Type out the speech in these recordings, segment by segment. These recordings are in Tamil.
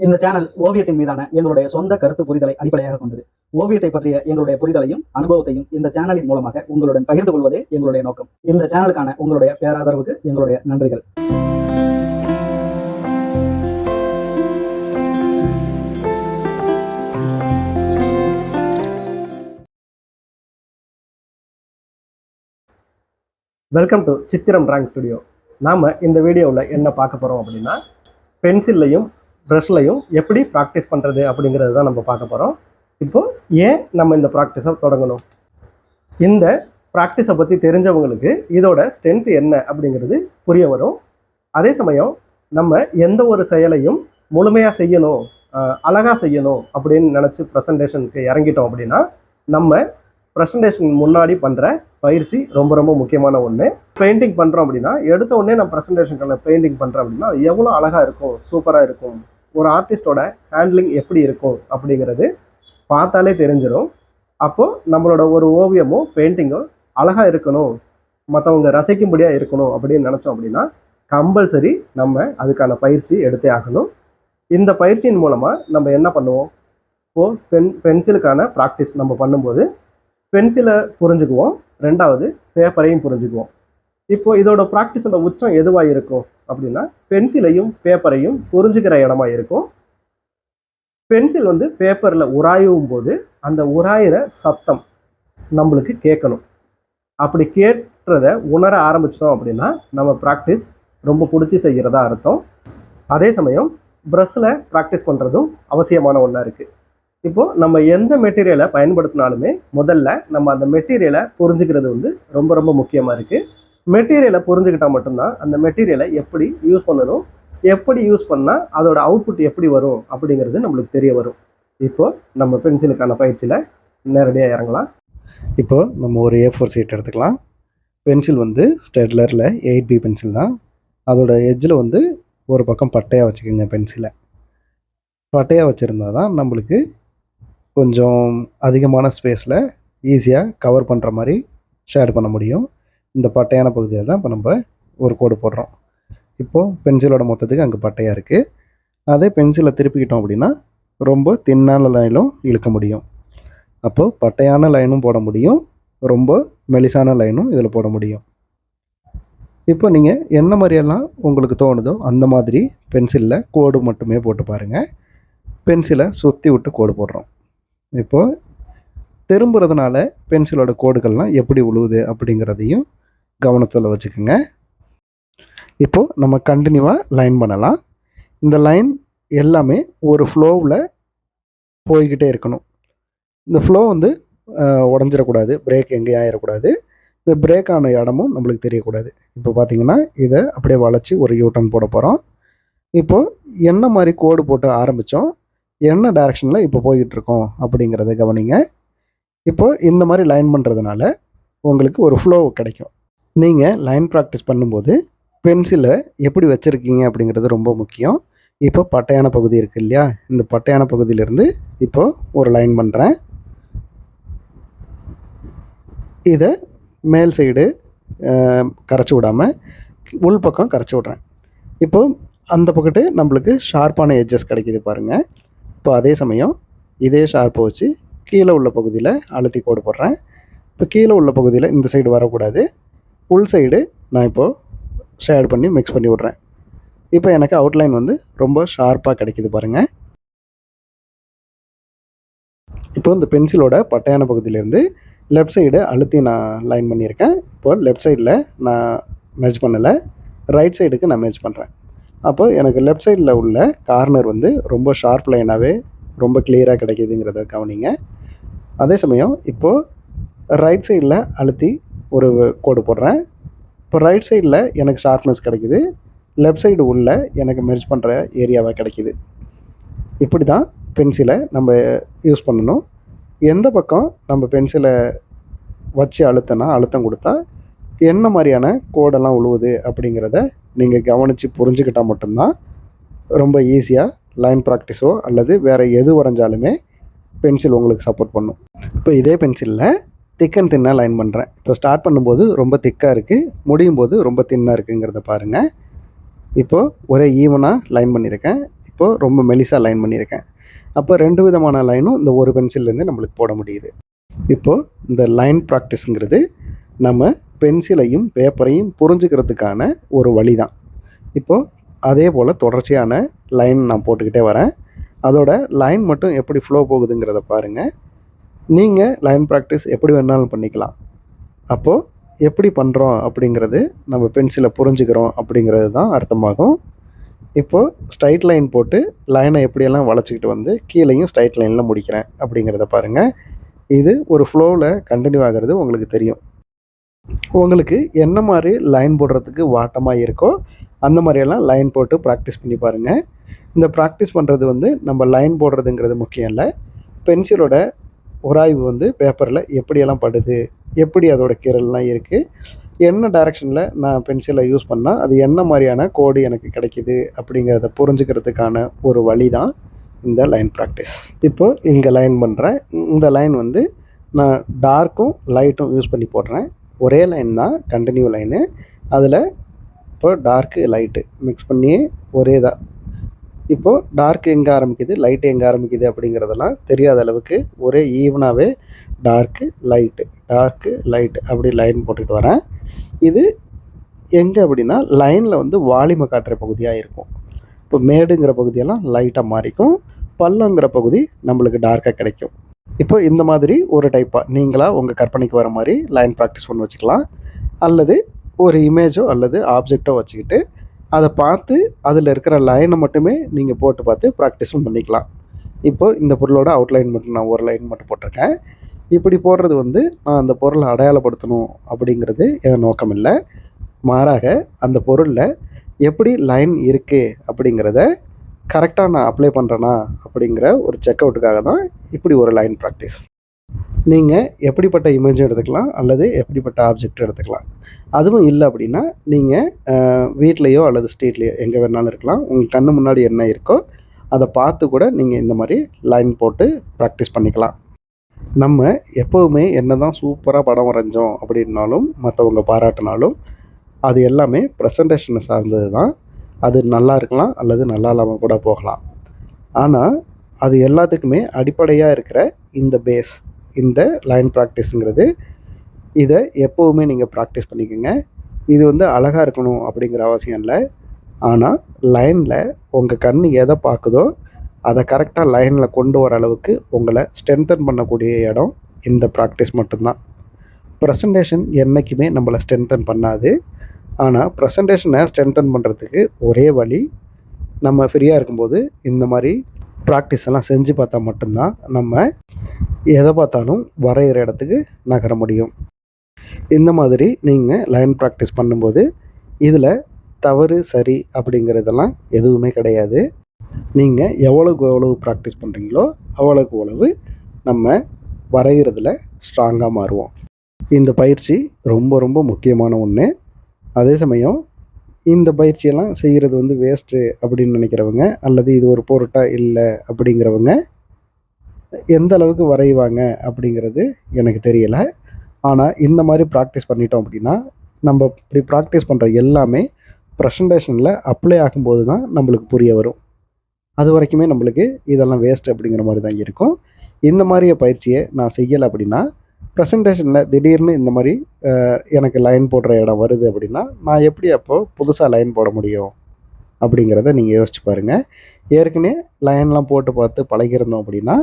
இந்த சேனல் ஓவியத்தின் மீதான எங்களுடைய சொந்த கருத்து புரிதலை அடிப்படையாக கொண்டது. ஓவியத்தை பற்றிய எங்களுடைய புரிதலையும் அனுபவத்தையும் இந்த சேனலின் மூலமாக உங்களுடன் பகிர்ந்து கொள்வதே எங்களுடைய நோக்கம். இந்த சேனலுக்கான உங்களுடைய பேராதரவுக்கு எங்களுடைய நன்றிகள். வெல்கம் டு சித்திரம் டிராயிங் ஸ்டுடியோ. நாம் இந்த வீடியோவில் என்ன பார்க்க போகிறோம் அப்படின்னா, பென்சில்லையும் ப்ரஷ்லையும் எப்படி ப்ராக்டிஸ் பண்ணுறது அப்படிங்கிறது தான் நம்ம பார்க்க போகிறோம். இப்போது ஏன் நம்ம இந்த ப்ராக்டிஸை தொடங்கணும், இந்த ப்ராக்டிஸை பற்றி தெரிஞ்சவங்களுக்கு இதோட ஸ்ட்ரென்த் என்ன அப்படிங்கிறது புரிய வரும். அதே சமயம் நம்ம எந்த ஒரு செயலையும் முழுமையாக செய்யணும், அழகாக செய்யணும் அப்படின்னு நினச்சி ப்ரெசன்டேஷனுக்கு இறங்கிட்டோம் அப்படின்னா, நம்ம ப்ரெசன்டேஷன் முன்னாடி பண்ணுற பயிற்சி ரொம்ப ரொம்ப முக்கியமான ஒன்று. பெயிண்டிங் பண்ணுறோம் அப்படின்னா, எடுத்த உடனே நம்ம ப்ரெசன்டேஷனுக்கான பெயிண்டிங் பண்ணுறோம் அப்படின்னா அது எவ்வளோ அழகாக இருக்கும், சூப்பராக இருக்கும், ஒரு ஆர்டிஸ்டோட ஹேண்ட்லிங் எப்படி இருக்கும் அப்படிங்கிறது பார்த்தாலே தெரிஞ்சிடும். அப்போது நம்மளோட ஒரு ஓவியமும் பெயிண்டிங்கும் அழகாக இருக்கணும், மற்றவங்க ரசிக்கும்படியாக இருக்கணும் அப்படின்னு நினச்சோம் அப்படின்னா கம்பல்சரி நம்ம அதுக்கான பயிற்சி எடுத்தே ஆகணும். இந்த பயிற்சியின் மூலமாக நம்ம என்ன பண்ணுவோம், இப்போது பென்சிலுக்கான ப்ராக்டிஸ் நம்ம பண்ணும்போது பென்சிலை புரிஞ்சுக்குவோம், ரெண்டாவது பேப்பரையும் புரிஞ்சுக்குவோம். இப்போது இதோட ப்ராக்டிஸோட உச்சம் எதுவாக இருக்கும் அப்படின்னா, பென்சிலையும் பேப்பரையும் புரிஞ்சுக்கிற இடமா இருக்கும். பென்சில் பேப்பரில் உராயும் போது அந்த உராயிற சத்தம் நம்மளுக்கு கேட்கணும். அப்படி கேட்டுறதை உணர ஆரம்பிச்சிட்டோம் அப்படின்னா நம்ம ப்ராக்டிஸ் ரொம்ப பிடிச்சி செய்கிறதா அர்த்தம். அதே சமயம் ப்ரஷ்ஷில் ப்ராக்டிஸ் பண்ணுறதும் அவசியமான ஒன்றா இருக்குது. இப்போது நம்ம எந்த மெட்டீரியலை பயன்படுத்தினாலுமே முதல்ல நம்ம அந்த மெட்டீரியலை புரிஞ்சுக்கிறது ரொம்ப ரொம்ப முக்கியமாக இருக்குது. மெட்டீரியலை புரிஞ்சுக்கிட்டால் மட்டும்தான் அந்த மெட்டீரியலை எப்படி யூஸ் பண்ணணும், எப்படி யூஸ் பண்ணால் அதோட அவுட்புட் எப்படி வரும் அப்படிங்கிறது நம்மளுக்கு தெரிய வரும். இப்போது நம்ம பென்சிலுக்கான பயிற்சியில் நேரடியாக இறங்கலாம். இப்போது நம்ம ஒரு A4 சீட் எடுத்துக்கலாம். பென்சில் ஸ்டெட்லரில் 8B பென்சில் தான். அதோட எட்ஜில் ஒரு பக்கம் பட்டையாக வச்சுக்கோங்க. பென்சிலை பட்டையாக வச்சுருந்தா தான் நம்மளுக்கு கொஞ்சம் அதிகமான ஸ்பேஸில் ஈஸியாக கவர் பண்ணுற மாதிரி ஷேட் பண்ண முடியும். இந்த பட்டையான பகுதியில் தான் இப்போ நம்ம ஒரு கோடு போடுறோம். இப்போது பென்சிலோட மொத்தத்துக்கு அங்கே பட்டையாக இருக்குது. அதே பென்சிலை திருப்பிக்கிட்டோம் அப்படின்னா ரொம்ப தின்னான லைனும் இழுக்க முடியும். அப்போது பட்டையான லைனும் போட முடியும், ரொம்ப மெலிசான லைனும் இதில் போட முடியும். இப்போ நீங்கள் என்ன மாதிரியெல்லாம் உங்களுக்கு தோணுதோ அந்த மாதிரி பென்சிலில் கோடு மட்டுமே போட்டு பாருங்கள். பென்சிலை சுற்றி விட்டு கோடு போடுறோம். இப்போது திரும்புறதுனால பென்சிலோட கோடுகள்லாம் எப்படி உழுவுது அப்படிங்கிறதையும் கவனத்தில் வச்சுக்கோங்க. இப்போது நம்ம கண்டினியூவாக லைன் பண்ணலாம். இந்த லைன் எல்லாமே ஒரு ஃப்ளோவில் போய்கிட்டே இருக்கணும். இந்த ஃப்ளோ உடஞ்சிடக்கூடாது, பிரேக் எங்கேயும் ஆயிடக்கூடாது. இந்த பிரேக் ஆன இடமும் நம்மளுக்கு தெரியக்கூடாது. இப்போ பார்த்திங்கன்னா இதை அப்படியே வளைச்சி ஒரு யூட்டன் போட போகிறோம். இப்போது என்ன மாதிரி கோடு போட்டு ஆரம்பித்தோம், என்ன டைரெக்ஷனில் இப்போ போய்கிட்ருக்கோம் அப்படிங்கிறத கவனிங்க. இப்போது இந்த மாதிரி லைன் பண்ணுறதுனால உங்களுக்கு ஒரு ஃப்ளோ கிடைக்கும். நீங்கள் லைன் ப்ராக்டிஸ் பண்ணும்போது பென்சிலை எப்படி வச்சுருக்கீங்க அப்படிங்கிறது ரொம்ப முக்கியம். இப்போ பட்டையான பகுதி இருக்குது இல்லையா, இந்த பட்டையான பகுதியிலேருந்து இப்போது ஒரு லைன் பண்ணுறேன். இதை மேல் சைடு கரைச்சி விடாமல் உள் பக்கம் கரைச்சி விட்றேன். இப்போது அந்த பக்கத்து நம்மளுக்கு ஷார்ப்பான எட்ஜஸ் கிடைக்கிது பாருங்கள். இப்போ அதே சமயம் இதே ஷார்ப்பை வச்சு கீழே உள்ள பகுதியில் அழுத்தி கோடு போடுறேன். இப்போ கீழே உள்ள பகுதியில் இந்த சைடு வரக்கூடாது, உள் சைடு நான் இப்போது ஷேட் பண்ணி மிக்ஸ் பண்ணி விட்றேன். இப்போ எனக்கு அவுட்லைன் ரொம்ப ஷார்ப்பாக கிடைக்கிது பாருங்கள். இப்போ இந்த பென்சிலோட பட்டையான பகுதியிலேருந்து லெஃப்ட் சைடு அழுத்தி நான் லைன் பண்ணியிருக்கேன். இப்போது லெஃப்ட் சைடில் நான் மெர்ஜ் பண்ணலை, ரைட் சைடுக்கு நான் மெர்ஜ் பண்ணுறேன். அப்போ எனக்கு லெஃப்ட் சைடில் உள்ள கார்னர் ரொம்ப ஷார்ப் லைனாகவே ரொம்ப கிளியராக கிடைக்கிதுங்கிறத கவனிங்க. அதே சமயம் இப்போது ரைட் சைடில் அழுத்தி ஒரு கோடு போடுறேன். இப்போ ரைட் சைடில் எனக்கு ஷார்ப்னஸ் கிடைக்கிது, லெஃப்ட் சைடு உள்ள எனக்கு மெர்ஜ் பண்ணுற ஏரியாவாக கிடைக்கிது. இப்படி தான் பென்சிலை நம்ம யூஸ் பண்ணணும். எந்த பக்கம் நம்ம பென்சிலை வச்சு அழுத்தம் கொடுத்தா என்ன மாதிரியான கோடெல்லாம் உழுவுது அப்படிங்கிறத நீங்கள் கவனித்து புரிஞ்சுக்கிட்டால் மட்டும்தான் ரொம்ப ஈஸியாக லைன் ப்ராக்டிஸோ அல்லது வேறு எது வரைஞ்சாலுமே பென்சில் உங்களுக்கு சப்போர்ட் பண்ணும். இப்போ இதே பென்சிலில் திக் அண்ட் தின்னாக லைன் பண்ணுறேன். இப்போ ஸ்டார்ட் பண்ணும்போது ரொம்ப திக்காக இருக்குது, முடியும் போது ரொம்ப தின்னாக இருக்குங்கிறத பாருங்கள். இப்போது ஒரே ஈவனாக லைன் பண்ணியிருக்கேன். இப்போது ரொம்ப மெலிசாக லைன் பண்ணியிருக்கேன். அப்போ 2 விதமான லைனும் இந்த ஒரு பென்சில்லேருந்து நம்மளுக்கு போட முடியுது. இப்போது இந்த லைன் ப்ராக்டிஸுங்கிறது நம்ம பென்சிலையும் பேப்பரையும் புரிஞ்சுக்கிறதுக்கான ஒரு வழி தான். இப்போது அதே போல் தொடர்ச்சியான லைன் நான் போட்டுக்கிட்டே வரேன். அதோட லைன் மட்டும் எப்படி ஃப்ளோ போகுதுங்கிறத பாருங்கள். நீங்கள் லைன் ப்ராக்டிஸ் எப்படி வேணாலும் பண்ணிக்கலாம். அப்போது எப்படி பண்ணுறோம் அப்படிங்கிறது நம்ம பென்சிலை புரிஞ்சுக்கிறோம் அப்படிங்கிறது தான் அர்த்தமாகும். இப்போது ஸ்ட்ரைட் லைன் போட்டு லைனை எப்படியெல்லாம் வளைச்சிக்கிட்டு வந்து கீழேயும் ஸ்ட்ரைட் லைனில் முடிக்கிறேன் அப்படிங்கிறத பாருங்கள். இது ஒரு ஃப்ளோவில் கண்டினியூ ஆகிறது உங்களுக்கு தெரியும். உங்களுக்கு என்ன மாதிரி லைன் போடுறதுக்கு வாட்டமாக இருக்கோ அந்த மாதிரியெல்லாம் லைன் போட்டு ப்ராக்டிஸ் பண்ணி பாருங்கள். இந்த ப்ராக்டிஸ் பண்ணுறது வந்து நம்ம லைன் போடுறதுங்கிறது முக்கியம் இல்லை. பென்சிலோட உராய்வு வந்து பேப்பரில் எப்படியெல்லாம் படுது, எப்படி அதோட கீறல்லாம் இருக்குது, என்ன டைரெக்ஷனில் நான் பென்சிலை யூஸ் பண்ணால் அது என்ன மாதிரியான கோடு எனக்கு கிடைக்கிது அப்படிங்கிறத புரிஞ்சுக்கிறதுக்கான ஒரு வழி தான் இந்த லைன் ப்ராக்டிஸ். இப்போது இங்கே லைன் பண்ணுறேன். இந்த லைன் வந்து நான் டார்க்கும் லைட்டும் யூஸ் பண்ணி போடுறேன். ஒரே லைன் தான், கண்டினியூ லைனு. அதில் இப்போ டார்க்கு லைட்டு மிக்ஸ் பண்ணி ஒரே தான். இப்போது டார்க் எங்கே ஆரம்பிக்குது, லைட்டு எங்கே ஆரம்பிக்குது அப்படிங்கிறதெல்லாம் தெரியாத அளவுக்கு ஒரே ஈவனாகவே டார்க்கு லைட்டு அப்படி லைன் போட்டுட்டு வரேன். இது எங்கே அப்படின்னா லைனில் வந்து வாலிமை காட்டுற பகுதியாக இருக்கும். இப்போ மேடுங்கிற பகுதியெல்லாம் லைட்டாக மாறிக்கும், பள்ளங்கிற பகுதி நம்மளுக்கு டார்க்காக கிடைக்கும். இப்போ இந்த மாதிரி ஒரு டைப்பாக நீங்களாக உங்கள் கற்பனைக்கு வர மாதிரி லைன் ப்ராக்டிஸ் பண்ணி வச்சுக்கலாம். அல்லது ஒரு இமேஜோ அல்லது ஆப்ஜெக்டோ வச்சுக்கிட்டு அதை பார்த்து அதில் இருக்கிற லைனை மட்டுமே நீங்கள் போட்டு பார்த்து ப்ராக்டிஸும் பண்ணிக்கலாம். இப்போது இந்த பொருளோட அவுட்லைன் மட்டும் நான் ஒரு லைன் மட்டும் போட்டிருக்கேன். இப்படி போடுறது வந்து நான் அந்த பொருளை அடையாளப்படுத்தணும் அப்படிங்கிறது என் நோக்கம் இல்லை. மாறாக அந்த பொருளில் எப்படி லைன் இருக்குது அப்படிங்கிறத கரெக்டாக நான் அப்ளை பண்ணுறேனா அப்படிங்கிற ஒரு செக் அவுட்டுக்காக தான் இப்படி ஒரு லைன் ப்ராக்டிஸ். நீங்கள் எப்படிப்பட்ட இமேஜும் எடுத்துக்கலாம் அல்லது எப்படிப்பட்ட ஆப்ஜெக்டும் எடுத்துக்கலாம். அதுவும் இல்லை அப்படின்னா நீங்கள் வீட்லேயோ அல்லது ஸ்ட்ரீட்லேயோ எங்கே வேணாலும் இருக்கலாம். உங்கள் கண்ணு முன்னாடி என்ன இருக்கோ அதை பார்த்து கூட நீங்கள் இந்த மாதிரி லைன் போட்டு ப்ராக்டிஸ் பண்ணிக்கலாம். நம்ம எப்போவுமே என்ன தான் சூப்பராக படம் வரைஞ்சோம் அப்படின்னாலும் மற்றவங்க பாராட்டினாலும் அது எல்லாமே ப்ரெசன்டேஷனை சார்ந்தது தான். அது நல்லா இருக்கலாம் அல்லது நல்லா இல்லாமல் கூட போகலாம். ஆனால் அது எல்லாத்துக்குமே அடிப்படையாக இருக்கிற இந்த பேஸ், இந்த லைன் ப்ராக்டிஸுங்கிறது, இதை எப்போவுமே நீங்கள் ப்ராக்டிஸ் பண்ணிக்கோங்க. இது வந்து அழகாக இருக்கணும் அப்படிங்கிற அவசியம் இல்லை. ஆனால் லைனில் உங்கள் கண் எதை பார்க்குதோ அதை கரெக்டாக லைனில் கொண்டு வர அளவுக்கு உங்களை ஸ்ட்ரென்தன் பண்ணக்கூடிய இடம் இந்த ப்ராக்டிஸ் மட்டும்தான். ப்ரெசன்டேஷன் என்றைக்குமே நம்மளை ஸ்ட்ரென்தன் பண்ணாது. ஆனால் ப்ரெசன்டேஷனை ஸ்ட்ரென்தன் பண்ணுறதுக்கு ஒரே வழி, நம்ம ஃப்ரீயாக இருக்கும்போது இந்த மாதிரி ப்ராக்டிஸ் எல்லாம் செஞ்சு பார்த்தா மட்டும்தான் நம்ம எதை பார்த்தாலும் வரைகிற இடத்துக்கு நகர முடியும். இந்த மாதிரி நீங்கள் லைன் ப்ராக்டிஸ் பண்ணும்போது இதில் தவறு சரி அப்படிங்கிறதெல்லாம் எதுவுமே கிடையாது. நீங்கள் எவ்வளோக்கு எவ்வளவு ப்ராக்டிஸ் பண்ணுறீங்களோ அவ்வளோக்கு அவ்வளவு நம்ம வரைகிறதுல ஸ்ட்ராங்காக மாறுவோம். இந்த பயிற்சி ரொம்ப ரொம்ப முக்கியமான ஒன்று. அதே சமயம் இந்த பயிற்சியெல்லாம் செய்கிறது வந்து வேஸ்ட்டு அப்படின்னு நினைக்கிறவங்க அல்லது இது ஒரு பொருட்டாக இல்லை அப்படிங்கிறவங்க எந்த அளவுக்கு வரைவாங்க அப்படிங்கிறது எனக்கு தெரியலை. ஆனால் இந்த மாதிரி ப்ராக்டிஸ் பண்ணிட்டோம் அப்படின்னா நம்ம இப்படி ப்ராக்டிஸ் பண்ணுற எல்லாமே ப்ரெசன்டேஷனில் அப்ளை ஆகும்போது தான் நம்மளுக்கு புரிய வரும். அது வரைக்குமே நம்மளுக்கு இதெல்லாம் வேஸ்ட் அப்படிங்கிற மாதிரி தான் இருக்கும். இந்த மாதிரியே பயிற்சியை நான் செய்யலை அப்படின்னா ப்ரெசன்டேஷனில் திடீர்னு இந்த மாதிரி எனக்கு லைன் போடுற இடம் வருது அப்படின்னா நான் எப்படி அப்போது புதுசாக லைன் போட முடியும் அப்படிங்கிறத நீங்கள் யோசிச்சு பாருங்கள். ஏற்கனவே லைன்லாம் போட்டு பார்த்து பழகிருந்தோம் அப்படின்னா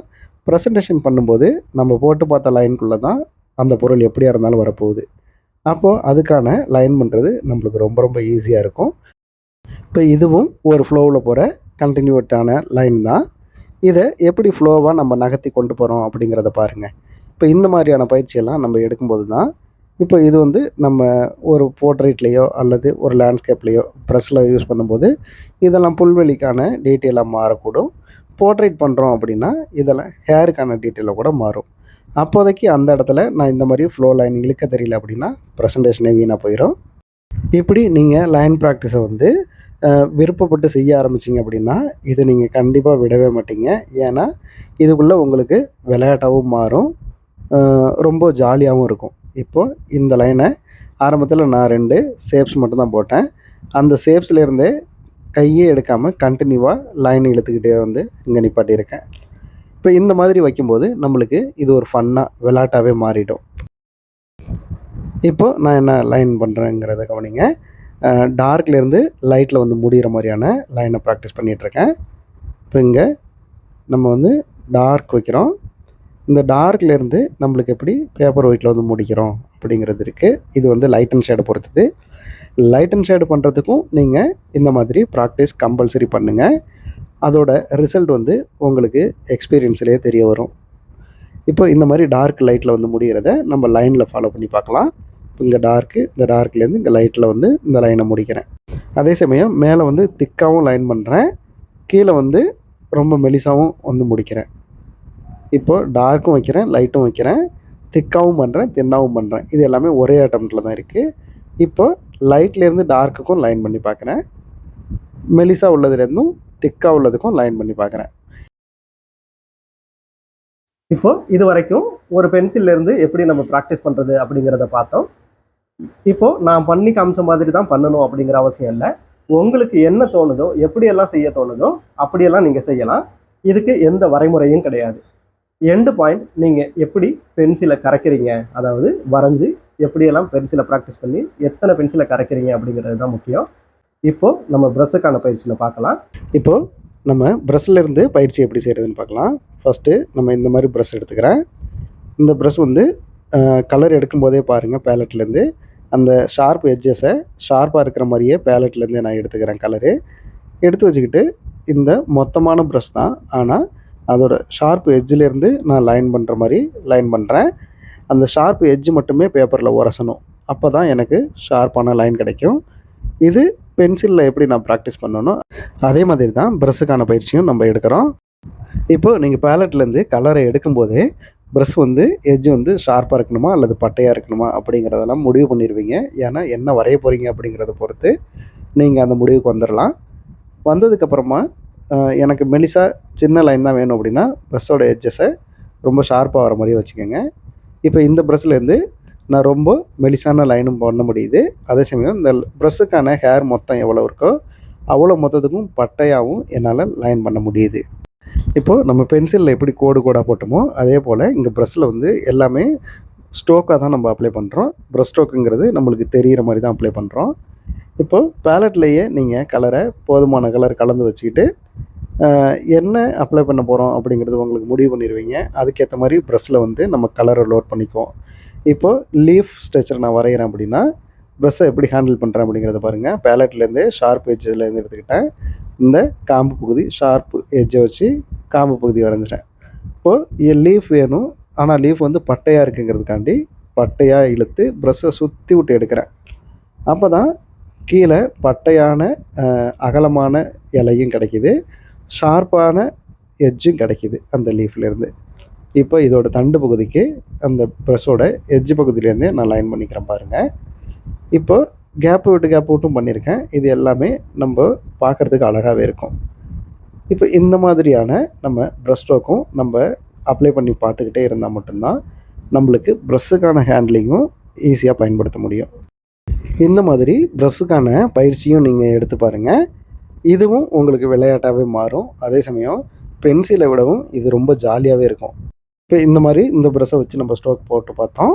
ப்ரெசன்டேஷன் பண்ணும்போது நம்ம போட்டு பார்த்த லைனுக்குள்ளே தான் அந்த பொருள் எப்படியா இருந்தாலும் வரப்போகுது. அப்போது அதுக்கான லைன் பண்ணுறது நம்மளுக்கு ரொம்ப ரொம்ப ஈஸியாக இருக்கும். இப்போ இதுவும் ஒரு ஃப்ளோவில் போகிற கண்டினியூட்டான லைன் தான். இதை எப்படி ஃப்ளோவாக நம்ம நகர்த்தி கொண்டு போகிறோம் அப்படிங்கிறத பாருங்கள். இப்போ இந்த மாதிரியான பயிற்சியெல்லாம் நம்ம எடுக்கும்போது தான் இப்போ இது வந்து நம்ம ஒரு போர்ட்ரேட்லேயோ அல்லது ஒரு லேண்ட்ஸ்கேப்லேயோ ப்ரெஸ்ஸில் யூஸ் பண்ணும்போது இதெல்லாம் புல்வெளிக்கான டீட்டெயிலாக மாறக்கூடும். போர்ட்ரேட் பண்ணுறோம் அப்படின்னா இதெல்லாம் ஹேருக்கான டீட்டெயிலாக கூட மாறும். அப்போதைக்கு அந்த இடத்துல நான் இந்த மாதிரி ஃப்ளோ லைன் இழுக்க தெரியல அப்படின்னா ப்ரெசன்டேஷனே வீணாக போயிடும். இப்படி நீங்கள் லைன் ப்ராக்டிஸை வந்து விருப்பப்பட்டு செய்ய ஆரம்பிச்சிங்க அப்படின்னா இதை நீங்கள் கண்டிப்பாக விடவே மாட்டீங்க. ஏன்னா இதுக்குள்ளே உங்களுக்கு விளையாட்டாகவும் மாறும், ரொம்ப ஜாலியாகவும் இருக்கும். இப்போது இந்த லைனை ஆரம்பத்தில் நான் 2 ஷேப்ஸ் மட்டும்தான் போட்டேன். அந்த ஷேப்ஸ்லேருந்தே கையே எடுக்காமல் கண்டினியூவாக லைன் இழுத்துக்கிட்டே வந்து இங்கே நிப்பாட்டியிருக்கேன். இப்போ இந்த மாதிரி வைக்கும்போது நம்மளுக்கு இது ஒரு ஃபன்னாக விளையாட்டாகவே மாறிடும். இப்போது நான் என்ன லைன் பண்ணுறேங்கிறத கவனிங்க. டார்க்லேருந்து லைட்டில் வந்து முடிகிற மாதிரியான லைனை ப்ராக்டிஸ் பண்ணிகிட்ருக்கேன். இப்போ இங்கே நம்ம வந்து டார்க் வைக்கிறோம். இந்த டார்க்லேருந்து நம்மளுக்கு எப்படி பேப்பர் ஒயிட்டில் வந்து முடிக்கிறோம் அப்படிங்கிறது இருக்குது. இது வந்து லைட் அண்ட் ஷேடை பொறுத்தது. லைட் அண்ட் ஷேடு பண்ணுறதுக்கும் நீங்கள் இந்த மாதிரி ப்ராக்டிஸ் கம்பல்சரி பண்ணுங்கள். அதோட ரிசல்ட் வந்து உங்களுக்கு எக்ஸ்பீரியன்ஸ்லேயே தெரிய வரும். இப்போ இந்த மாதிரி டார்க் லைட்டில் வந்து முடிகிறத நம்ம லைனில் ஃபாலோ பண்ணி பார்க்கலாம். இங்கே டார்க்கு, இந்த டார்க்லேருந்து இங்கே லைட்டில் வந்து இந்த லைனை முடிக்கிறேன். அதே சமயம் மேலே வந்து திக்காகவும் லைன் பண்ணுறேன், கீழே வந்து ரொம்ப மெலிசாகவும் வந்து முடிக்கிறேன். இப்போது டார்க்கும் வைக்கிறேன், லைட்டும் வைக்கிறேன், திக்காகவும் பண்ணுறேன், தின்னாகவும் பண்ணுறேன். இது எல்லாமே ஒரே அட்டம்ப்டில் தான் இருக்குது. இப்போ லைட்லேருந்து டார்க்குக்கும் லைன் பண்ணி பார்க்குறேன், மெலிசா உள்ளதுலேருந்தும் திக்காக உள்ளதுக்கும் லைன் பண்ணி பார்க்குறேன். இப்போது இது வரைக்கும் ஒரு பென்சில்லேருந்து எப்படி நம்ம ப்ராக்டிஸ் பண்ணுறது அப்படிங்கிறத பார்த்தோம். இப்போது நான் பண்ணி காமிச்ச மாதிரி தான் பண்ணணும் அப்படிங்கிற அவசியம் இல்லை. உங்களுக்கு என்ன தோணுதோ, எப்படியெல்லாம் செய்ய தோணுதோ அப்படியெல்லாம் நீங்கள் செய்யலாம். இதுக்கு எந்த வரைமுறையும் கிடையாது. எண்டு பாயிண்ட் நீங்கள் எப்படி பென்சிலை கரைக்கிறீங்க, அதாவது வரைஞ்சி எப்படியெல்லாம் பென்சிலை ப்ராக்டிஸ் பண்ணி எத்தனை பென்சிலை கரைக்கிறீங்க அப்படிங்கிறது தான் முக்கியம். இப்போது நம்ம ப்ரஷ்ஷுக்கான பயிற்சியில் பார்க்கலாம். இப்போது நம்ம ப்ரஷ்லேருந்து பயிற்சி எப்படி செய்கிறதுன்னு பார்க்கலாம். ஃபஸ்ட்டு நம்ம இந்த மாதிரி ப்ரஷ் எடுத்துக்கிறேன். இந்த ப்ரஷ் வந்து கலர் எடுக்கும்போதே பாருங்கள், பேலட்லேருந்து அந்த ஷார்ப் எட்ஜஸை ஷார்ப்பாக இருக்கிற மாதிரியே பேலட்லேருந்தே நான் எடுத்துக்கிறேன். கலரு எடுத்து வச்சுக்கிட்டு இந்த மொத்தமான ப்ரஷ் தான், ஆனால் அதோட ஷார்ப் எட்ஜிலேருந்து நான் லைன் பண்ணுற மாதிரி லைன் பண்ணுறேன். அந்த ஷார்ப் எட்ஜ் மட்டுமே பேப்பரில் உரசணும், அப்போ தான் எனக்கு ஷார்ப்பான லைன் கிடைக்கும். இது பென்சிலில் எப்படி நான் ப்ராக்டிஸ் பண்ணணும் அதே மாதிரி தான் ப்ரஷ்ஷுக்கான பயிற்சியும் நம்ம எடுக்கிறோம். இப்போது நீங்கள் பேலட்லேருந்து கலரை எடுக்கும்போதே ப்ரஷ் வந்து எட்ஜ் வந்து ஷார்ப்பாக இருக்கணுமா அல்லது பட்டையாக இருக்கணுமா அப்படிங்கிறதெல்லாம் முடிவு பண்ணிடுவீங்க. ஏன்னா என்ன வரைய போகிறீங்க அப்படிங்கிறத பொறுத்து நீங்கள் அந்த முடிவுக்கு வந்துடலாம். வந்ததுக்கப்புறமா எனக்கு மெலிசா சின்ன லைன் தான் வேணும் அப்படின்னா ப்ரஷ்ஷோட எட்ஜஸை ரொம்ப ஷார்ப்பாக வர மாதிரி வச்சுக்கோங்க. இப்போ இந்த ப்ரஷ்லேருந்து நான் ரொம்ப மெலிசான லைனும் பண்ண முடியுது. அதே சமயம் இந்த ப்ரஷ்ஷுக்கான ஹேர் மொத்தம் எவ்வளோ இருக்கோ அவ்வளோ மொத்தத்துக்கும் பட்டையாகவும் என்னால் லைன் பண்ண முடியுது. இப்போது நம்ம பென்சிலில் எப்படி கோடு கோடாக போட்டோமோ அதே போல் இங்கே ப்ரஷ்ஷில் வந்து எல்லாமே ஸ்ட்ரோக்காக தான் நம்ம அப்ளை பண்ணுறோம். ப்ரஷ் ஸ்ட்ரோக்குங்கிறது நம்மளுக்கு தெரிகிற மாதிரி தான் அப்ளை பண்ணுறோம். இப்போது பேலட்லேயே நீங்கள் கலரை போதுமான கலர் கலந்து வச்சுக்கிட்டு என்ன அப்ளை பண்ண போகிறோம் அப்படிங்கிறது உங்களுக்கு முடிவு பண்ணிடுவீங்க. அதுக்கேற்ற மாதிரி ப்ரஷ்ஷில் வந்து நம்ம கலரை லோட் பண்ணிக்குவோம். இப்போது லீஃப் ஸ்ட்ரெச்சர் நான் வரைகிறேன் அப்படின்னா ப்ரஷ்ஷை எப்படி ஹேண்டில் பண்ணுறேன் அப்படிங்கிறத பாருங்கள். பேலட்லேருந்து ஷார்ப் எட்ஜிலேருந்து எடுத்துக்கிட்டேன், இந்த காம்பு பகுதி ஷார்ப் எட்ஜை வச்சு காம்பு பகுதி வரைஞ்சிட்டேன். இப்போது லீஃப் வேணும், ஆனால் லீஃப் வந்து பட்டையாக இருக்குங்கிறதுக்காண்டி பட்டையாக இழுத்து ப்ரஷ்ஷை சுற்றி விட்டு எடுக்கிறேன். அப்போ தான் கீழே பட்டையான அகலமான இலையும் கிடைக்கிது, ஷார்ப்பான எட்ஜும் கிடைக்கிது அந்த லீஃப்லேருந்து. இப்போ இதோட தண்டு பகுதிக்கு அந்த ப்ரஷ்ஷோட எட்ஜ் பகுதியிலேருந்தே நான் லைன் பண்ணிக்கிறேன் பாருங்கள். இப்போ கேப்பு விட்டும் பண்ணியிருக்கேன். இது எல்லாமே நம்ம பார்க்குறதுக்கு அழகாகவே இருக்கும். இப்போ இந்த மாதிரியான நம்ம ப்ரஷ் ஸ்ட்ரோக்கும் நம்ம அப்ளை பண்ணி பார்த்துக்கிட்டே இருந்தால் மட்டும்தான் நம்மளுக்கு ப்ரஷ்ஷுக்கான ஹேண்ட்லிங்கும் ஈஸியாக பயன்படுத்த முடியும். இந்த மாதிரி ப்ரஷ்ஷுக்கான பயிற்சியும் நீங்கள் எடுத்து பாருங்கள். இதுவும் உங்களுக்கு விளையாட்டாகவே மாறும். அதே சமயம் பென்சிலை விடவும் இது ரொம்ப ஜாலியாகவே இருக்கும். இப்போ இந்த மாதிரி இந்த ப்ரஷ்ஷை வச்சு நம்ம ஸ்ட்ரோக் போட்டு பார்த்தோம்.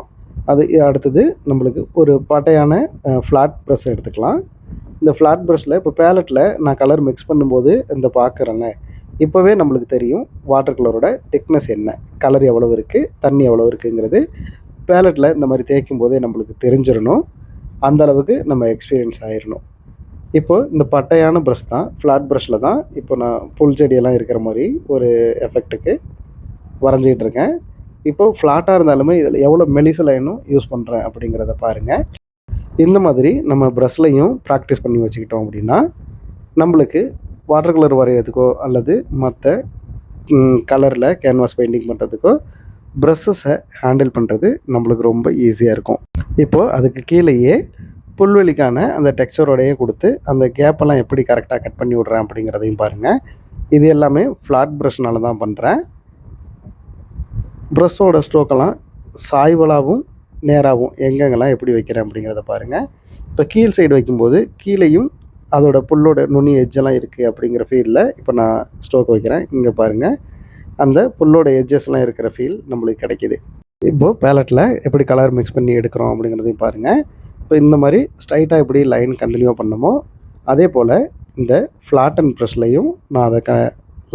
அது அடுத்தது நம்மளுக்கு ஒரு பட்டையான ஃப்ளாட் ப்ரஷ் எடுத்துக்கலாம். இந்த ஃப்ளாட் ப்ரஷ்ஷில் இப்போ பேலட்டில் நான் கலர் மிக்ஸ் பண்ணும்போது இந்த பார்க்குறேன்னு இப்போவே நம்மளுக்கு தெரியும் வாட்டர் கலரோட திக்னஸ் என்ன, கலர் எவ்வளோ இருக்குது, தண்ணி எவ்வளோ இருக்குங்கிறது பேலட்டில் இந்த மாதிரி தேய்க்கும் போதே நம்மளுக்கு தெரிஞ்சிடணும். அந்தளவுக்கு நம்ம எக்ஸ்பீரியன்ஸ் ஆகிடணும். இப்போது இந்த பட்டையான ப்ரஷ் தான், ஃப்ளாட் ப்ரஷ்ஷில் தான் இப்போ நான் புல் செடியெல்லாம் இருக்கிற மாதிரி ஒரு எஃபெக்ட்டுக்கு வரைஞ்சிக்கிட்டு இருக்கேன். இப்போது ஃப்ளாட்டாக இருந்தாலுமே இதில் எவ்வளோ மெலிச லைனும் யூஸ் பண்ணுறேன் அப்படிங்கிறத பாருங்கள். இந்த மாதிரி நம்ம ப்ரஷ்லையும் ப்ராக்டிஸ் பண்ணி வச்சுக்கிட்டோம் அப்படின்னா நம்மளுக்கு வாட்டர் கலர் வரைகிறதுக்கோ அல்லது மற்ற கலரில் கேன்வாஸ் பெயிண்டிங் பண்ணுறதுக்கோ ப்ரஷ்ஷஸை ஹேண்டில் பண்ணுறது நம்மளுக்கு ரொம்ப ஈஸியாக இருக்கும். இப்போது அதுக்கு கீழேயே புல்வெளிக்கான அந்த டெக்ஸ்சரோடையே கொடுத்து அந்த கேப்பெல்லாம் எப்படி கரெக்டாக கட் பண்ணி விட்றேன் அப்படிங்கிறதையும் பாருங்கள். இது எல்லாமே ஃப்ளாட் ப்ரஷ்னால தான் பண்ணுறேன். ப்ரஷ்ஷோட ஸ்ட்ரோக்கெல்லாம் சாய்வலாகவும் நேராகவும் எங்கெங்கெல்லாம் எப்படி வைக்கிறேன் அப்படிங்கிறத பாருங்கள். இப்போ கீழ் சைடு வைக்கும்போது கீழேயும் அதோட புல்லோட நுனி எட்ஜெல்லாம் இருக்குது அப்படிங்கிற ஃபீலில் இப்போ நான் ஸ்ட்ரோக் வைக்கிறேன். இங்கே பாருங்கள், அந்த புல்லோட எட்ஜஸ்லாம் இருக்கிற ஃபீல் நம்மளுக்கு கிடைக்கிது. இப்போது பேலட்டில் எப்படி கலர் மிக்ஸ் பண்ணி எடுக்கிறோம் அப்படிங்கிறதையும் பாருங்கள். இப்போ இந்த மாதிரி ஸ்ட்ரைட்டாக எப்படி லைன் கண்டினியூ பண்ணமோ அதே போல் இந்த ஃப்ளாட்டன் ப்ரெஷ்லையும் நான் அதை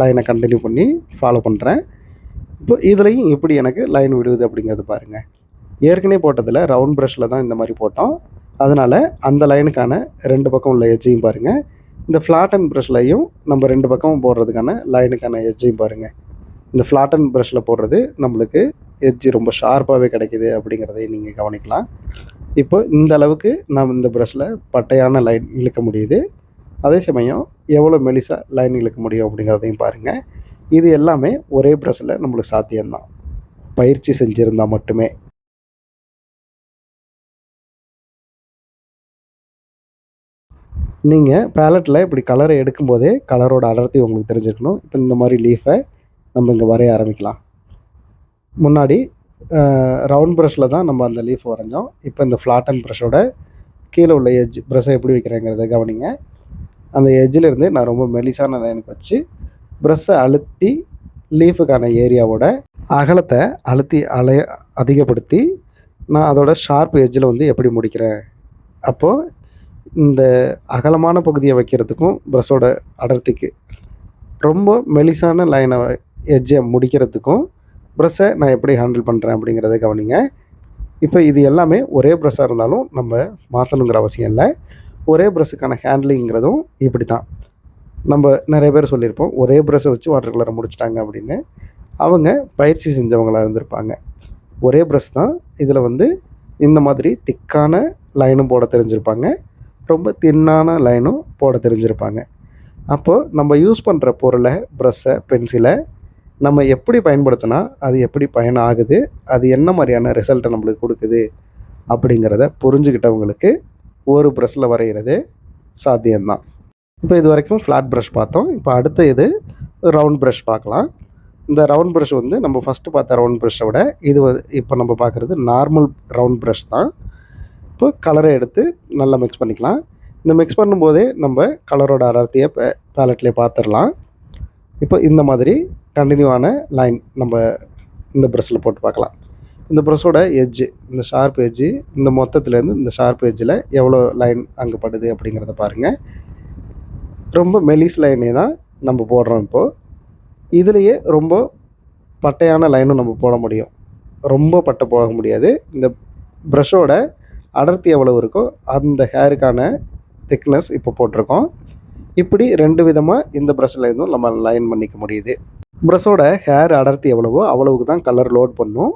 லைனை கண்டினியூ பண்ணி ஃபாலோ பண்ணுறேன். இப்போ இதுலேயும் எப்படி எனக்கு லைன் விடுவது அப்படிங்கிறது பாருங்கள். ஏற்கனவே போட்டதில் ரவுண்ட் ப்ரஷில் தான் இந்த மாதிரி போட்டோம். அதனால் அந்த லைனுக்கான 2 பக்கம் உள்ள எட்ஜையும் பாருங்கள். இந்த ஃப்ளாட்டன் ப்ரஷ்லையும் நம்ம 2 பக்கமும் போடுறதுக்கான லைனுக்கான எட்ஜையும் பாருங்கள். இந்த ஃப்ளாட்டன் ப்ரஷில் போடுறது நம்மளுக்கு எட்ஜு ரொம்ப ஷார்ப்பாகவே கிடைக்கிது அப்படிங்கிறதையும் நீங்கள் கவனிக்கலாம். இப்போ இந்த அளவுக்கு நாம் இந்த ப்ரஷில் பட்டையான லைன் இழுக்க முடியுது. அதே சமயம் எவ்வளோ மெலிசாக லைன் இழுக்க முடியும் அப்படிங்கிறதையும் பாருங்கள். இது எல்லாமே ஒரே ப்ரஷில் நம்மளுக்கு சாத்தியம்தான், பயிற்சி செஞ்சுருந்தால் மட்டுமே. நீங்கள் பேலட்டில் இப்படி கலரை எடுக்கும்போதே கலரோட அடர்த்தி உங்களுக்கு தெரிஞ்சிருக்கணும். இப்போ இந்த மாதிரி லீஃபை நம்ம இங்கே வரைய ஆரம்பிக்கலாம். முன்னாடி ரவுண்ட் ப்ரஷில் தான் நம்ம அந்த லீஃப் வரைஞ்சோம். இப்போ இந்த ஃப்ளாட்டன் ப்ரஷோட கீழே உள்ள எட்ஜ் ப்ரஷை எப்படி வைக்கிறேங்கிறத கவனிங்க. அந்த எட்ஜிலிருந்து நான் ரொம்ப மெலிசான லைனுக்கு வச்சு ப்ரஷ்ஷை அழுத்தி லீஃபுக்கான ஏரியாவோட அகலத்தை அழுத்தி அதிகப்படுத்தி நான் அதோட ஷார்ப் எட்ஜில் வந்து எப்படி முடிக்கிறேன். அப்போது இந்த அகலமான பகுதியை வைக்கிறதுக்கும் ப்ரஷோட அடர்த்திக்கு ரொம்ப மெலிசான லைனை எட்ஜை முடிக்கிறதுக்கும் ப்ரஷ்ஷை நான் எப்படி ஹேண்டில் பண்ணுறேன் அப்படிங்கிறத கவனிங்க. இப்போ இது எல்லாமே ஒரே ப்ரஷ்ஷாக இருந்தாலும் நம்ம மாற்றணுங்கிற அவசியம் இல்லை. ஒரே ப்ரஷ்ஷுக்கான ஹேண்ட்லிங்கிறதும் இப்படி தான். நம்ம நிறைய பேர் சொல்லியிருப்போம், ஒரே ப்ரஷ்ஷை வச்சு வாட்டர் கலரை முடிச்சிட்டாங்க அப்படின்னு. அவங்க பயிற்சி செஞ்சவங்களாக இருந்திருப்பாங்க. ஒரே ப்ரஷ் தான். இதில் வந்து இந்த மாதிரி திக்கான லைனும் போட தெரிஞ்சிருப்பாங்க, ரொம்ப தின்னான லைனும் போட தெரிஞ்சிருப்பாங்க. அப்போது நம்ம யூஸ் பண்ணுற பொருளை, ப்ரஷ்ஷை, பென்சிலை நம்ம எப்படி பயன்படுத்தினா அது எப்படி பயன் ஆகுது, அது என்ன மாதிரியான ரிசல்ட்டை நம்மளுக்கு கொடுக்குது அப்படிங்கிறத புரிஞ்சுக்கிட்டவங்களுக்கு ஒரு ப்ரஷ்ஷில் வரைகிறது சாத்தியம்தான். இப்போ இது வரைக்கும் ஃப்ளாட் ப்ரஷ் பார்த்தோம். இப்போ அடுத்த இது ரவுண்ட் ப்ரஷ் பார்க்கலாம். இந்த ரவுண்ட் ப்ரஷ் வந்து நம்ம ஃபஸ்ட்டு பார்த்த ரவுண்ட் ப்ரஷ்ஷை விட இது இப்போ நம்ம பார்க்குறது நார்மல் ரவுண்ட் ப்ரஷ் தான். இப்போ கலரை எடுத்து நல்லா மிக்ஸ் பண்ணிக்கலாம். இந்த மிக்ஸ் பண்ணும்போதே நம்ம கலரோட அடர்த்தியை பேலட்லேயே பார்த்துடலாம். இப்போ இந்த மாதிரி கண்டினியூவான லைன் நம்ம இந்த ப்ரஷ்ஷில் போட்டு பார்க்கலாம். இந்த ப்ரஷ்ஷோட எட்ஜு, இந்த ஷார்ப் எட்ஜு, இந்த மொத்தத்துலேருந்து இந்த ஷார்ப் எட்ஜில் எவ்வளோ லைன் அங்கே படுது அப்படிங்கிறத பாருங்கள். ரொம்ப மெலிஸ் லைனே தான் நம்ம போடுறோம். இப்போது இதுலேயே ரொம்ப பட்டையான லைனும் நம்ம போட முடியும், ரொம்ப பட்டை போக முடியாது. இந்த ப்ரஷ்ஷோட அடர்த்தி எவ்வளோ இருக்கோ அந்த ஹேருக்கான திக்னஸ் இப்போ போட்டிருக்கோம். இப்படி 2 விதமாக இந்த ப்ரஷ்ஷில் இருந்தும் நம்ம லைன் பண்ணிக்க முடியுது. ப்ரஷ்ஷோட ஹேர் அடர்த்தி எவ்வளவோ அவ்வளவுக்கு தான் கலர் லோட் பண்ணும்.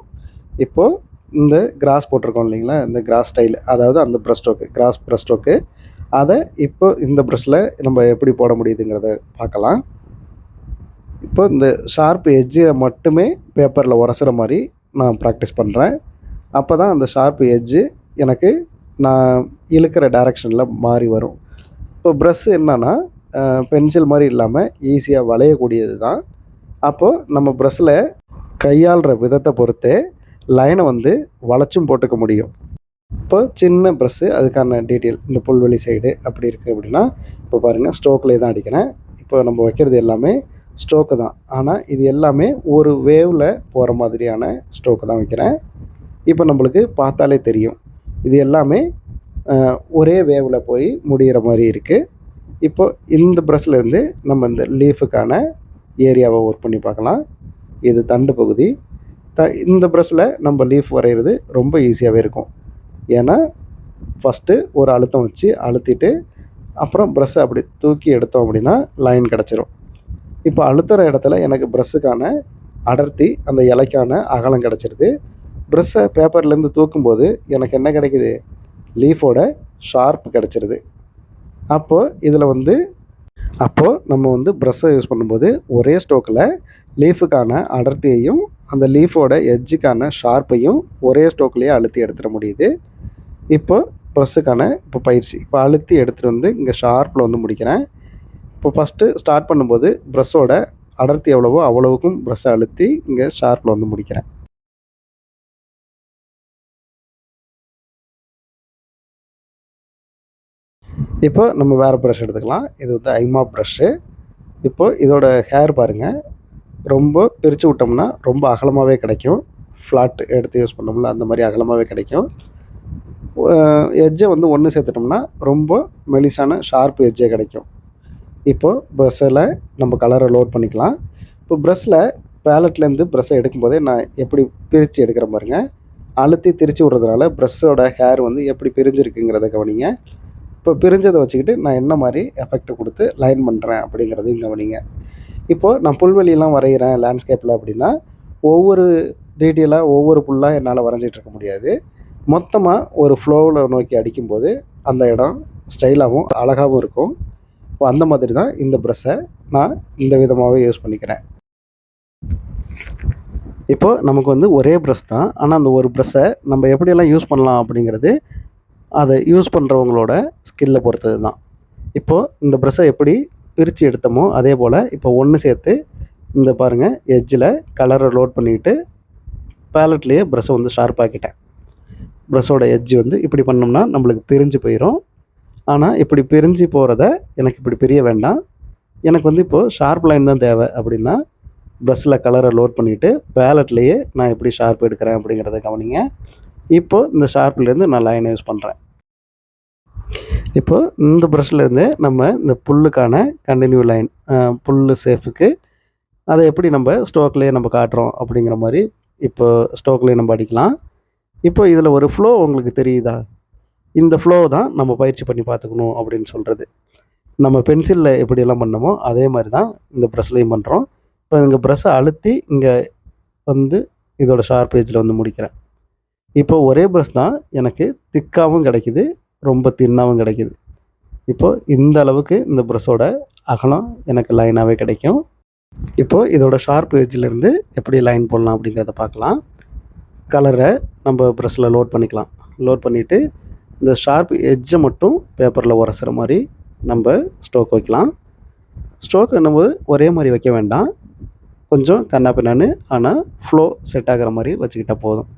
இப்போது இந்த கிராஸ் போட்டிருக்கோம் இல்லைங்களா, இந்த கிராஸ் ஸ்டைல், அதாவது அந்த brush stroke, cross brush stroke, அதை இப்போ இந்த ப்ரஷ்ஷில் நம்ம எப்படி போட முடியுதுங்கிறத பார்க்கலாம். இப்போ இந்த ஷார்ப் எட்ஜை மட்டுமே பேப்பரில் உரசுற மாதிரி நான் ப்ராக்டிஸ் பண்ணுறேன். அப்போ தான் அந்த ஷார்ப் எட்ஜு எனக்கு நான் இழுக்கிற டைரெக்ஷனில் மாறி வரும். இப்போ ப்ரஷ் என்னன்னா பென்சில் மாதிரி இல்லாமல் ஈஸியாக வளையக்கூடியது தான். அப்போது நம்ம ப்ரஷ்ஷில் கையாளுற விதத்தை பொறுத்தே லைனை வந்து வளைச்சும் போட்டுக்க முடியும். இப்போ சின்ன ப்ரஷ்ஷு, அதுக்கான டீட்டெயில் இந்த புல்வெளி சைடு அப்படி இருக்குது அப்படின்னா, இப்போ பாருங்கள் ஸ்ட்ரோக்லேயே தான் அடிக்கிறேன். இப்போ நம்ம வைக்கிறது எல்லாமே ஸ்ட்ரோக்கு தான். ஆனால் இது எல்லாமே ஒரு வேவில் போகிற மாதிரியான ஸ்ட்ரோக்கு தான் வைக்கிறேன். இப்போ நம்மளுக்கு பார்த்தாலே தெரியும் இது எல்லாமே ஒரே வேவில் போய் முடிகிற மாதிரி இருக்குது. இப்போ இந்த ப்ரஷ்லேருந்து நம்ம இந்த லீஃபுக்கான ஏரியாவை ஒர்க் பண்ணி பார்க்கலாம். இது தண்டு பகுதி. இந்த ப்ரஷ்ஷில் நம்ம லீஃப் வரைகிறது ரொம்ப ஈஸியாகவே இருக்கும். ஏன்னா ஃபஸ்ட்டு ஒரு அழுத்தம் வச்சு அழுத்திட்டு அப்புறம் ப்ரஷ்ஷை அப்படி தூக்கி எடுத்தோம் அப்படின்னா லைன் கிடச்சிரும். இப்போ அழுத்துகிற இடத்துல எனக்கு ப்ரஷ்ஷுக்கான அடர்த்தி, அந்த இலைக்கான அகலம் கிடச்சிருது. ப்ரஷ்ஷை பேப்பர்லேருந்து தூக்கும்போது எனக்கு என்ன கிடைக்குது, லீஃபோட ஷார்ப் கிடச்சிருது. அப்போது நம்ம வந்து ப்ரஷ்ஷை யூஸ் பண்ணும்போது ஒரே ஸ்ட்ரோக்கில் லீஃபுக்கான அடர்த்தியையும் அந்த லீஃபோட எட்ஜுக்கான ஷார்ப்பையும் ஒரே ஸ்ட்ரோக்லேயே அழுத்தி எடுத்துட முடியுது. இப்போ ப்ரஷ்ஷுக்கான பயிற்சி, இப்போ அழுத்தி எடுத்துகிட்டு வந்து இங்கே ஷார்ப்பில் வந்து முடிக்கிறேன். இப்போ ஃபஸ்ட்டு ஸ்டார்ட் பண்ணும்போது ப்ரஷ்ஷோட அடர்த்தி எவ்வளவோ அவ்வளவுக்கும் ப்ரஷ்ஷை அழுத்தி இங்கே ஷார்ப்பில் வந்து முடிக்கிறேன். இப்போ நம்ம வேறு ப்ரஷ் எடுத்துக்கலாம். இது வந்து ஐமா ப்ரஷ்ஷு. இப்போ இதோட ஹேர் பாருங்கள், ரொம்ப பிரித்து விட்டோம்னா ரொம்ப அகலமாகவே கிடைக்கும். ஃப்ளாட் எடுத்து யூஸ் பண்ணோம்ல அந்த மாதிரி அகலமாகவே கிடைக்கும். எட்ஜை வந்து ஒன்று சேர்த்துட்டோம்னா ரொம்ப மெலிசான ஷார்ப் எட்ஜே கிடைக்கும். இப்போது ப்ரஷ்ஷில் நம்ம கலரை லோட் பண்ணிக்கலாம். இப்போ ப்ரஷ்ஷில் பேலட்லேருந்து ப்ரஷ்ஷை எடுக்கும்போதே நான் எப்படி பிரித்து எடுக்கிற பாருங்க. அழுத்தி திரிச்சு விட்றதுனால ப்ரஷ்ஷோட ஹேர் வந்து எப்படி பிரிஞ்சிருக்குங்கிறத கவனிங்க. இப்போ பிரிஞ்சதை வச்சுக்கிட்டு நான் என்ன மாதிரி எஃபெக்ட் கொடுத்து லைன் பண்ணுறேன் அப்படிங்கிறதையும் கவனிங்க. இப்போது நான் புல்வெளியெல்லாம் வரைகிறேன் லேண்ட்ஸ்கேப்பில் அப்படின்னா ஒவ்வொரு டீட்டெயிலாக ஒவ்வொரு புல்லாக என்னால் வரைஞ்சிட்டு இருக்க முடியாது. மொத்தமாக ஒரு ஃப்ளோவில் நோக்கி அடிக்கும்போது அந்த இடம் ஸ்டைலாகவும் அழகாகவும் இருக்கும். இப்போ அந்த மாதிரி தான் இந்த ப்ரஷ்ஷை நான் இந்த விதமாகவே யூஸ் பண்ணிக்கிறேன். இப்போது நமக்கு வந்து ஒரே ப்ரஷ் தான், ஆனால் அந்த ஒரு ப்ரஷ்ஷை நம்ம எப்படியெல்லாம் யூஸ் பண்ணலாம் அப்படிங்கிறது அதை யூஸ் பண்ணுறவங்களோட ஸ்கில்லை பொறுத்தது தான். இப்போது இந்த ப்ரஷ்ஷை எப்படி பிரித்து எடுத்தோமோ அதே போல் இப்போ ஒன்று சேர்த்து இந்த பாருங்கள் எட்ஜில் கலரை லோட் பண்ணிக்கிட்டு பேலட்லேயே ப்ரஷ்ஷை வந்து ஷார்ப்பாக்கிட்டேன். ப்ரஷ்ஷோட எட்ஜ் வந்து இப்படி பண்ணோம்னா நம்மளுக்கு பிரிஞ்சு போயிடும். ஆனால் இப்படி பிரிஞ்சு போகிறத எனக்கு இப்படி பிரிய வேண்டாம், எனக்கு வந்து இப்போது ஷார்ப் லைன் தான் தேவை அப்படின்னா ப்ரஷ்ஷில் கலரை லோட் பண்ணிவிட்டு பேலட்லேயே நான் எப்படி ஷார்ப் எடுக்கிறேன் அப்படிங்கிறத கவனிங்க. இப்போது இந்த ஷார்ப்லேருந்து நான் லைனை யூஸ் பண்ணுறேன். இப்போது இந்த ப்ரஷ்லேருந்து நம்ம இந்த புல்லுக்கான கண்டினியூ லைன் புல் சேஃபுக்கு அதை எப்படி நம்ம ஸ்டோக்லேயே நம்ம காட்டுறோம் அப்படிங்கிற மாதிரி இப்போ ஸ்டோக்லேயே நம்ம அடிக்கலாம். இப்போ இதில் ஒரு ஃப்ளோ உங்களுக்கு தெரியுதா? இந்த ஃப்ளோ தான் நம்ம பயிற்சி பண்ணி பார்த்துக்கணும் அப்படின்னு சொல்கிறது. நம்ம பென்சிலில் எப்படியெல்லாம் பண்ணோமோ அதே மாதிரி தான் இந்த ப்ரஷ்லேயும் பண்ணுறோம். இப்போ இங்கே ப்ரஷ்ஷை அழுத்தி இங்கே வந்து இதோட ஷார்ப் ஏஜில் வந்து முடிக்கிறேன். இப்போ ஒரே ப்ரஷ் தான் எனக்கு திக்காகவும் கிடைக்குது, ரொம்ப தின்னாகவும் கிடைக்குது. இப்போது இந்த அளவுக்கு இந்த ப்ரஷ்ஷோட அகலம் எனக்கு லைனாகவே கிடைக்கும். இப்போது இதோட ஷார்ப் ஏஜ்லேருந்து எப்படி லைன் போடலாம் அப்படிங்கிறத பார்க்கலாம். கலரை நம்ம ப்ரஷ்ஷில் லோட் பண்ணிக்கலாம். லோட் பண்ணிவிட்டு இந்த ஷார்ப் எட்ஜை மட்டும் பேப்பரில் உரசுற மாதிரி நம்ம ஸ்டோக் வைக்கலாம். ஸ்டோக் என்னும்போது ஒரே மாதிரி வைக்க வேண்டாம், கொஞ்சம் கண்ணா பின்னான்னு, ஆனால் ஃப்ளோ செட் ஆகிற மாதிரி வச்சுக்கிட்டால் போதும்.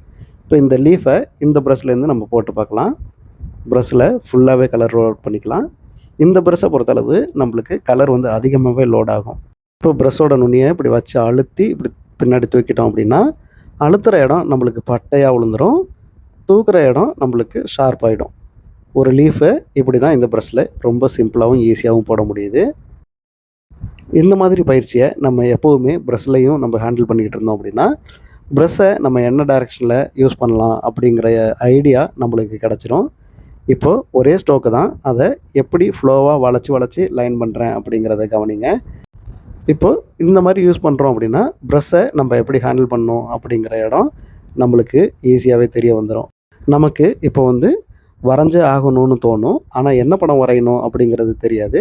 இப்போ இந்த லீஃபை இந்த ப்ரஷ்லேருந்து நம்ம போட்டு பார்க்கலாம். ப்ரஷ்ஷில் ஃபுல்லாகவே கலர் லோட் பண்ணிக்கலாம். இந்த ப்ரஷ்ஷை பொறுத்தளவு நம்மளுக்கு கலர் வந்து அதிகமாகவே லோட் ஆகும். இப்போ ப்ரஷ்ஷோட நுனியை இப்படி வச்சு அழுத்தி இப்படி பின்னாடி தூக்கிட்டோம் அப்படின்னா அழுத்துகிற இடம் நம்மளுக்கு பட்டையாக விழுந்துடும், தூக்குற இடம் நம்மளுக்கு ஷார்ப் ஆகிடும். ஒரு லீஃபை இப்படி தான் இந்த ப்ரஷ்ஷில் ரொம்ப சிம்பிளாகவும் ஈஸியாகவும் போட முடியுது. இந்த மாதிரி பயிற்சியை நம்ம எப்போவுமே ப்ரஷ்லையும் நம்ம ஹேண்டில் பண்ணிக்கிட்டு இருந்தோம் அப்படின்னா ப்ரஷ்ஷை நம்ம என்ன டைரெக்ஷனில் யூஸ் பண்ணலாம் அப்படிங்கிற ஐடியா நம்மளுக்கு கிடச்சிரும். இப்போது ஒரே ஸ்டோக்கு தான், அதை எப்படி ஃப்ளோவாக வளைச்சி லைன் பண்ணுறேன் அப்படிங்கிறத கவனிங்க. இப்போது இந்த மாதிரி யூஸ் பண்ணுறோம் அப்படின்னா ப்ரஷ்ஷை நம்ம எப்படி ஹேண்டில் பண்ணணும் அப்படிங்கிற இடம் நம்மளுக்கு ஈஸியாகவே தெரிய வந்துடும். நமக்கு இப்போ வந்து வரைஞ்சே ஆகணும்னு தோணும், ஆனால் என்ன படம் வரையணும் அப்படிங்கிறது தெரியாது.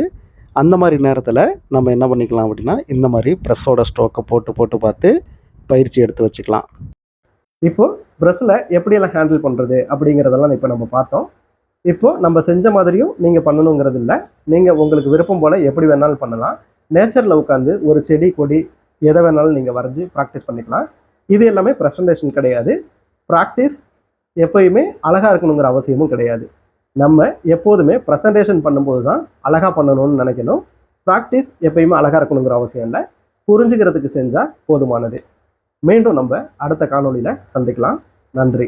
அந்த மாதிரி நேரத்தில் நம்ம என்ன பண்ணிக்கலாம் அப்படின்னா இந்த மாதிரி ப்ரஷ்ஷோட ஸ்டோக்கை போட்டு பார்த்து பயிற்சி எடுத்து வச்சுக்கலாம். இப்போது ப்ரஷ்ஷில் எப்படியெல்லாம் ஹேண்டில் பண்ணுறது அப்படிங்கிறதெல்லாம் இப்போ நம்ம பார்த்தோம். இப்போது நம்ம செஞ்ச மாதிரியும் நீங்கள் பண்ணணுங்கிறது இல்லை, நீங்கள் உங்களுக்கு விருப்பம் போல் எப்படி வேணாலும் பண்ணலாம். நேச்சரில் உட்காந்து ஒரு செடி கொடி எதை வேணாலும் நீங்கள் வரைஞ்சி ப்ராக்டிஸ் பண்ணிக்கலாம். இது எல்லாமே ப்ரெசன்டேஷன் கிடையாது. ப்ராக்டிஸ் எப்போயுமே அழகாக இருக்கணுங்கிற அவசியமும் கிடையாது. நம்ம எப்போதுமே ப்ரெசன்டேஷன் பண்ணும்போது தான் அழகாக பண்ணணும்னு நினைக்கணும். ப்ராக்டிஸ் எப்போயுமே அழகாக இருக்கணுங்கிற அவசியம் இல்லை, புரிஞ்சுக்கிறதுக்கு செஞ்சால் போதுமானது. மீண்டும் நம்ம அடுத்த காணொளியில் சந்திக்கலாம். நன்றி.